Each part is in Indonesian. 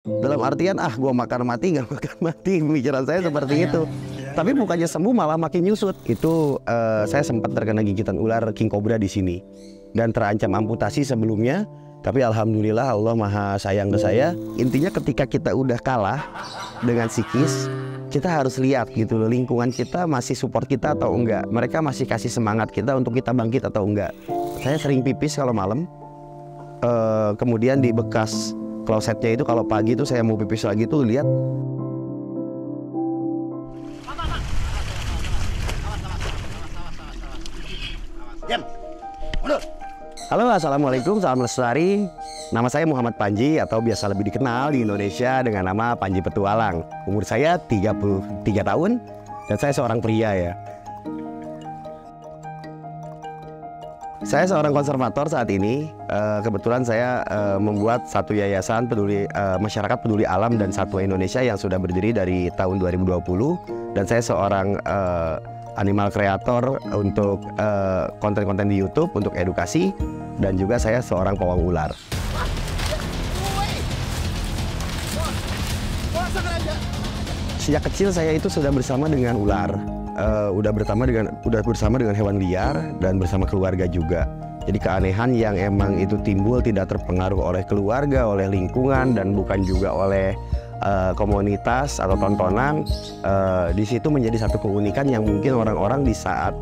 Dalam artian, gue makan mati, nggak makan mati. Pemikiran saya seperti itu. Tapi bukannya sembuh, malah makin nyusut. Itu saya sempat terkena gigitan ular king cobra di sini dan terancam amputasi sebelumnya. Tapi alhamdulillah Allah maha sayang ke saya. Intinya ketika kita udah kalah dengan psikis, kita harus lihat gitu loh, lingkungan kita masih support kita atau enggak. Mereka masih kasih semangat kita untuk kita bangkit atau enggak. Saya sering pipis kalau malam. Kemudian di bekas klosetnya itu kalau pagi itu saya mau pipis lagi tuh lihat. Halo, assalamualaikum, salam lestari. Nama saya Muhammad Panji atau biasa lebih dikenal di Indonesia dengan nama Panji Petualang. Umur saya 33 tahun dan saya seorang pria ya. Saya seorang konservator saat ini. Kebetulan saya membuat satu yayasan masyarakat peduli alam dan satwa Indonesia yang sudah berdiri dari tahun 2020. Dan saya seorang animal creator untuk konten-konten di YouTube untuk edukasi, dan juga saya seorang pawang ular. Sejak kecil saya itu sudah bersama dengan ular, udah bersama dengan hewan liar dan bersama keluarga juga. Jadi keanehan yang emang itu timbul tidak terpengaruh oleh keluarga, oleh lingkungan, dan bukan juga oleh komunitas atau tontonan. Di situ menjadi satu keunikan yang mungkin orang-orang di saat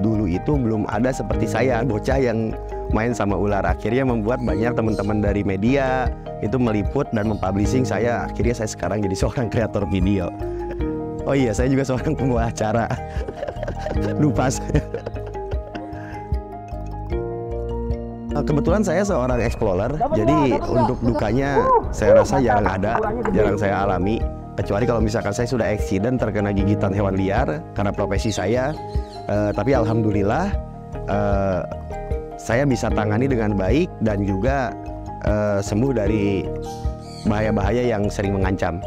dulu itu belum ada seperti saya, bocah yang main sama ular. Akhirnya membuat banyak teman-teman dari media itu meliput dan mempublishing saya. Akhirnya saya sekarang jadi seorang kreator video. Oh iya, saya juga seorang pembawa acara. Lupa saya. Kebetulan saya seorang explorer, jadi untuk dukanya saya rasa jarang saya alami. Kecuali kalau misalkan saya sudah accident terkena gigitan hewan liar karena profesi saya. Tapi alhamdulillah saya bisa tangani dengan baik dan juga sembuh dari bahaya-bahaya yang sering mengancam.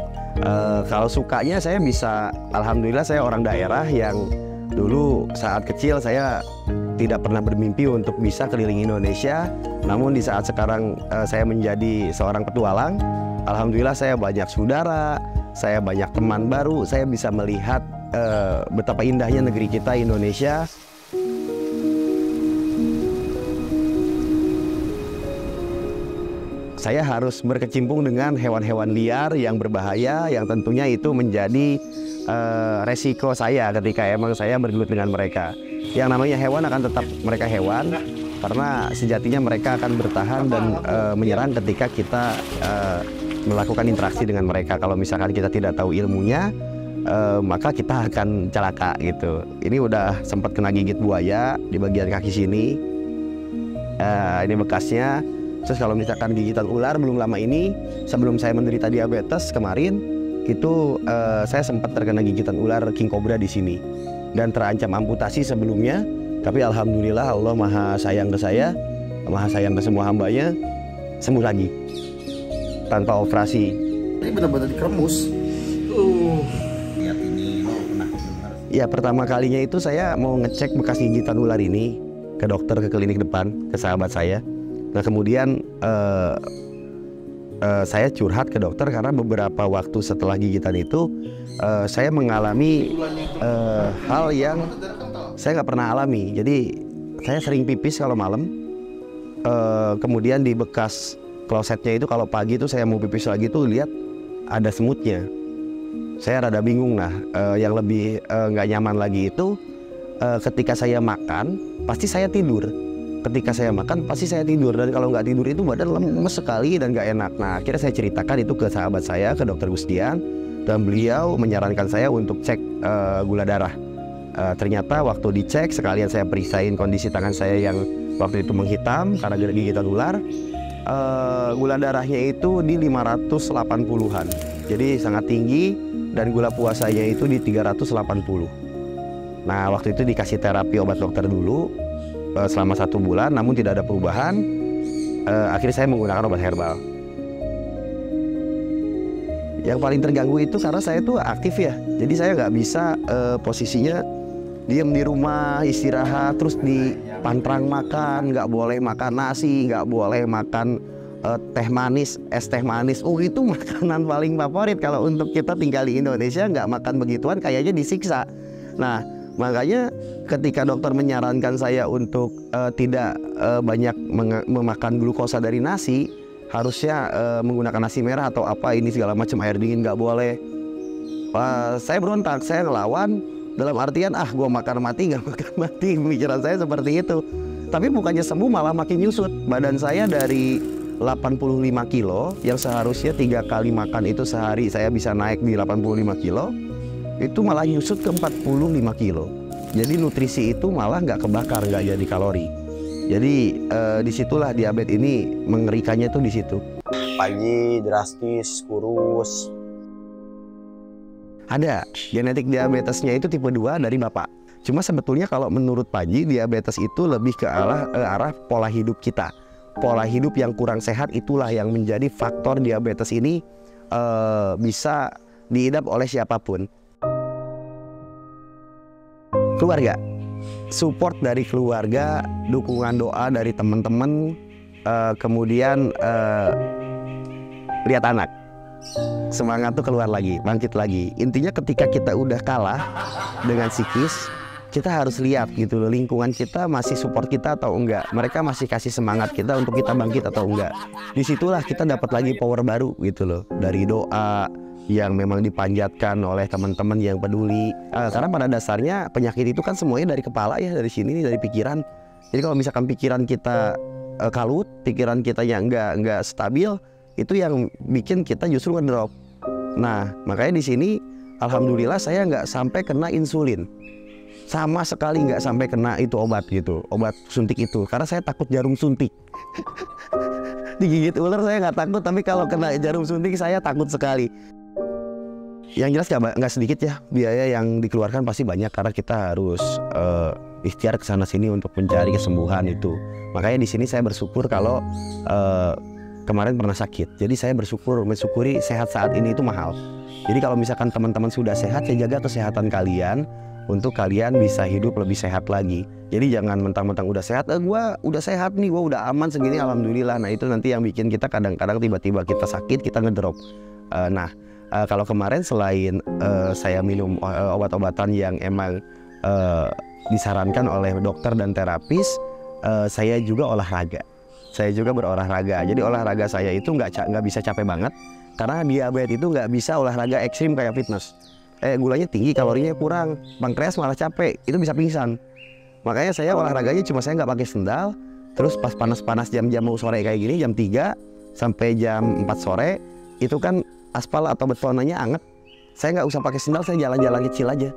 Kalau sukanya saya bisa, alhamdulillah saya orang daerah yang dulu saat kecil saya tidak pernah bermimpi untuk bisa keliling Indonesia. Namun di saat sekarang saya menjadi seorang petualang, alhamdulillah saya banyak saudara, saya banyak teman baru, saya bisa melihat betapa indahnya negeri kita Indonesia. Saya harus berkecimpung dengan hewan-hewan liar yang berbahaya, yang tentunya itu menjadi resiko saya ketika emang saya bergelut dengan mereka. Yang namanya hewan akan tetap mereka hewan, karena sejatinya mereka akan bertahan dan menyerang ketika kita melakukan interaksi dengan mereka. Kalau misalkan kita tidak tahu ilmunya, maka kita akan celaka gitu. Ini udah sempat kena gigit buaya di bagian kaki sini. Ini bekasnya. Terus kalau misalkan gigitan ular belum lama ini, sebelum saya menderita diabetes kemarin, itu saya sempat terkena gigitan ular king cobra di sini dan terancam amputasi sebelumnya. Tapi alhamdulillah Allah maha sayang ke saya, maha sayang ke semua hambanya, sembuh lagi tanpa operasi. Ini benar-benar dikeremus. Lihat ini pernah dengar. Ya, pertama kalinya itu saya mau ngecek bekas gigitan ular ini ke dokter, ke klinik depan, ke sahabat saya. Nah kemudian saya curhat ke dokter karena beberapa waktu setelah gigitan itu saya mengalami hal yang saya nggak pernah alami. Jadi saya sering pipis kalau malam. Kemudian di bekas klosetnya itu kalau pagi itu saya mau pipis lagi tuh lihat ada semutnya. Saya rada bingung. Nah yang lebih nggak nyaman lagi itu ketika saya makan pasti saya tidur. Ketika saya makan pasti saya tidur, dan kalau nggak tidur itu badan lemes sekali dan nggak enak. Nah akhirnya saya ceritakan itu ke sahabat saya, ke dokter Gustian, dan beliau menyarankan saya untuk cek gula darah. Ternyata waktu dicek sekalian saya periksain kondisi tangan saya yang waktu itu menghitam karena gigitan ular. Gula darahnya itu di 580-an, jadi sangat tinggi, dan gula puasanya itu di 380. Nah waktu itu dikasih terapi obat dokter dulu selama 1 bulan, namun tidak ada perubahan. Akhirnya saya menggunakan obat herbal. Yang paling terganggu itu karena saya tuh aktif ya, jadi saya nggak bisa posisinya diem di rumah istirahat terus di pantrang makan, nggak boleh makan nasi, nggak boleh makan teh manis, es teh manis. Itu makanan paling favorit. Kalau untuk kita tinggal di Indonesia nggak makan begituan kayaknya disiksa. Nah, makanya ketika dokter menyarankan saya untuk tidak banyak memakan glukosa dari nasi, harusnya menggunakan nasi merah atau apa ini segala macam, air dingin nggak boleh. Saya berontak, saya ngelawan dalam artian gue makan mati nggak makan mati. Pemikiran saya seperti itu. Tapi bukannya sembuh malah makin nyusut. Badan saya dari 85 kilo yang seharusnya 3 kali makan itu sehari saya bisa naik di 85 kilo, itu malah nyusut ke 45 kilo. Jadi nutrisi itu malah nggak kebakar, nggak jadi kalori. Jadi disitulah diabetes ini mengerikannya tuh di situ. Pagi drastis, kurus. Ada genetik diabetesnya itu tipe 2 dari bapak. Cuma sebetulnya kalau menurut Panji, diabetes itu lebih ke arah pola hidup kita. Pola hidup yang kurang sehat itulah yang menjadi faktor diabetes ini bisa diidap oleh siapapun. Keluarga, support dari keluarga, dukungan doa dari teman-teman, kemudian lihat anak, semangat tuh keluar lagi, bangkit lagi. Intinya ketika kita udah kalah dengan psikis, kita harus lihat gitu loh, lingkungan kita masih support kita atau enggak, mereka masih kasih semangat kita untuk kita bangkit atau enggak. Disitulah kita dapat lagi power baru gitu loh, dari doa yang memang dipanjatkan oleh teman-teman yang peduli. Karena pada dasarnya penyakit itu kan semuanya dari kepala ya, dari sini nih, dari pikiran. Jadi kalau misalkan pikiran kita kalut, pikiran kita yang enggak stabil, itu yang bikin kita justru ngedrop. Nah, makanya di sini alhamdulillah saya nggak sampai kena insulin. Sama sekali nggak sampai kena itu obat gitu, obat suntik itu, karena saya takut jarum suntik. Digigit ular saya nggak takut, tapi kalau kena jarum suntik saya takut sekali. Yang jelas nggak sedikit ya biaya yang dikeluarkan, pasti banyak karena kita harus ikhtiar ke sana sini untuk mencari kesembuhan itu. Makanya di sini saya bersyukur kalau kemarin pernah sakit, jadi saya mensyukuri sehat saat ini itu mahal. Jadi kalau misalkan teman-teman sudah sehat, ya jaga kesehatan kalian, untuk kalian bisa hidup lebih sehat lagi. Jadi jangan mentang-mentang udah sehat, gue udah sehat nih, gue udah aman segini, alhamdulillah. Nah itu nanti yang bikin kita kadang-kadang tiba-tiba kita sakit, kita ngedrop. Kalau kemarin selain saya minum obat-obatan yang emang disarankan oleh dokter dan terapis, saya juga olahraga. Saya juga berolahraga. Jadi olahraga saya itu nggak bisa capek banget, karena diabetes itu nggak bisa olahraga ekstrim kayak fitness. Gulanya tinggi, kalorinya kurang, pankreas malah capek, itu bisa pingsan. Makanya saya olahraganya cuma saya nggak pakai sendal. Terus pas panas-panas jam-jam mau sore kayak gini, jam 3 sampai jam 4 sore, itu kan aspal atau betonnya anget. Saya nggak usah pakai sendal, saya jalan-jalan kecil aja.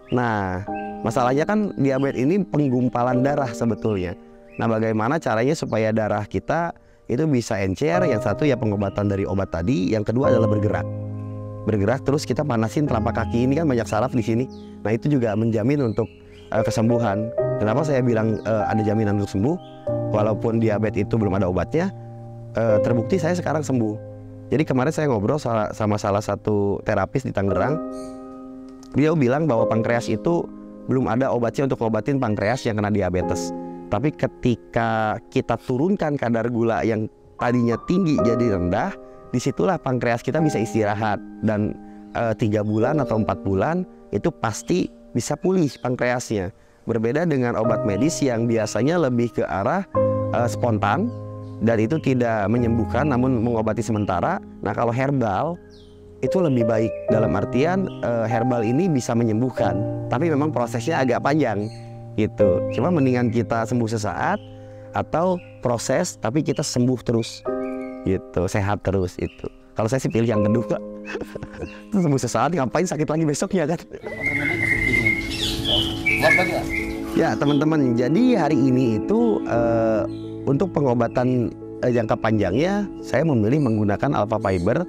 Nah, masalahnya kan diabetes ini penggumpalan darah sebetulnya. Nah, bagaimana caranya supaya darah kita itu bisa encer? Yang satu ya pengobatan dari obat tadi, yang kedua adalah bergerak. Terus kita panasin telapak kaki, ini kan banyak saraf di sini. Nah itu juga menjamin untuk kesembuhan. Kenapa saya bilang ada jaminan untuk sembuh? Walaupun diabetes itu belum ada obatnya, terbukti saya sekarang sembuh. Jadi kemarin saya ngobrol sama salah satu terapis di Tangerang. Beliau bilang bahwa pankreas itu belum ada obatnya untuk ngobatin pankreas yang kena diabetes. Tapi ketika kita turunkan kadar gula yang tadinya tinggi jadi rendah, disitulah pankreas kita bisa istirahat, dan 3 bulan atau 4 bulan itu pasti bisa pulih pankreasnya. Berbeda dengan obat medis yang biasanya lebih ke arah spontan dan itu tidak menyembuhkan namun mengobati sementara. Nah kalau herbal itu lebih baik, dalam artian herbal ini bisa menyembuhkan, tapi memang prosesnya agak panjang gitu. Cuma mendingan kita sembuh sesaat atau proses tapi kita sembuh terus gitu, sehat terus itu. Kalau saya sih pilih yang kedua. Sembuh sesaat, ngapain sakit lagi besoknya kan? Ya teman-teman, jadi hari ini itu untuk pengobatan jangka panjangnya saya memilih menggunakan Alpha Fiber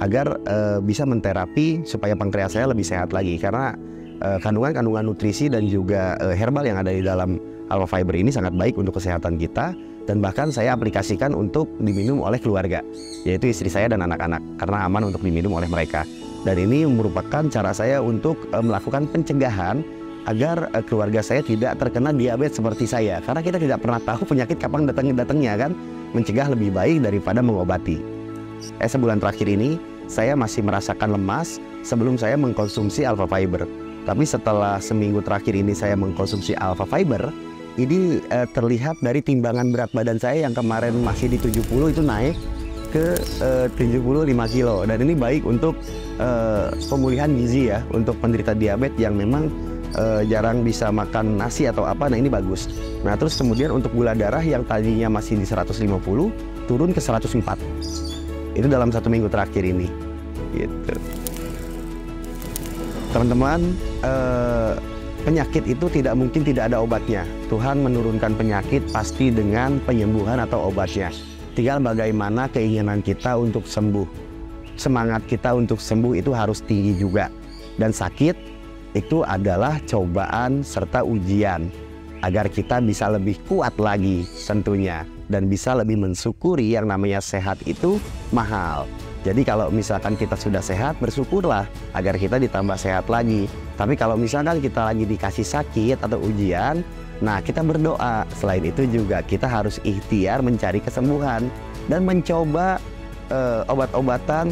agar bisa menterapi supaya pankreas saya lebih sehat lagi, karena kandungan nutrisi dan juga herbal yang ada di dalam Alpha Fiber ini sangat baik untuk kesehatan kita. Dan bahkan saya aplikasikan untuk diminum oleh keluarga, yaitu istri saya dan anak-anak, karena aman untuk diminum oleh mereka. Dan ini merupakan cara saya untuk melakukan pencegahan agar keluarga saya tidak terkena diabetes seperti saya. Karena kita tidak pernah tahu penyakit kapan datangnya kan. mencegah lebih baik daripada mengobati. Sebulan terakhir ini saya masih merasakan lemas sebelum saya mengkonsumsi Alpha Fiber. Tapi setelah seminggu terakhir ini saya mengkonsumsi Alpha Fiber, ini terlihat dari timbangan berat badan saya yang kemarin masih di 70 itu naik ke 75 kilo. Dan ini baik untuk pemulihan gizi ya, untuk penderita diabetes yang memang jarang bisa makan nasi atau apa. Nah ini bagus. Nah terus kemudian untuk gula darah yang tadinya masih di 150 turun ke 104. Itu dalam 1 minggu terakhir ini gitu. Teman-teman, penyakit itu tidak mungkin tidak ada obatnya. Tuhan menurunkan penyakit pasti dengan penyembuhan atau obatnya. Tinggal bagaimana keinginan kita untuk sembuh. Semangat kita untuk sembuh itu harus tinggi juga. Dan sakit itu adalah cobaan serta ujian agar kita bisa lebih kuat lagi tentunya, dan bisa lebih mensyukuri yang namanya sehat itu mahal. Jadi kalau misalkan kita sudah sehat, bersyukurlah agar kita ditambah sehat lagi. Tapi kalau misalkan kita lagi dikasih sakit atau ujian, nah kita berdoa. Selain itu juga kita harus ikhtiar mencari kesembuhan dan mencoba obat-obatan,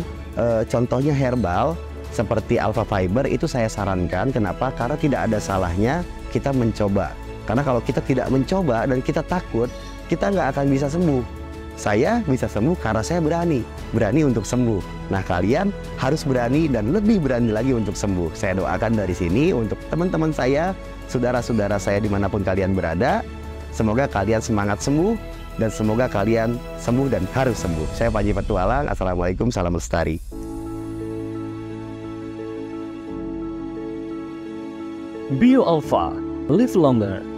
contohnya herbal seperti Alpha Fiber. Itu saya sarankan. Kenapa? Karena tidak ada salahnya kita mencoba. Karena kalau kita tidak mencoba dan kita takut, kita nggak akan bisa sembuh. Saya bisa sembuh karena saya berani untuk sembuh. Nah kalian harus berani dan lebih berani lagi untuk sembuh. Saya doakan dari sini untuk teman-teman saya, saudara-saudara saya dimanapun kalian berada. Semoga kalian semangat sembuh dan semoga kalian sembuh dan harus sembuh. Saya Panji Petualang. Assalamualaikum, salam lestari. Bio Alpha, live longer.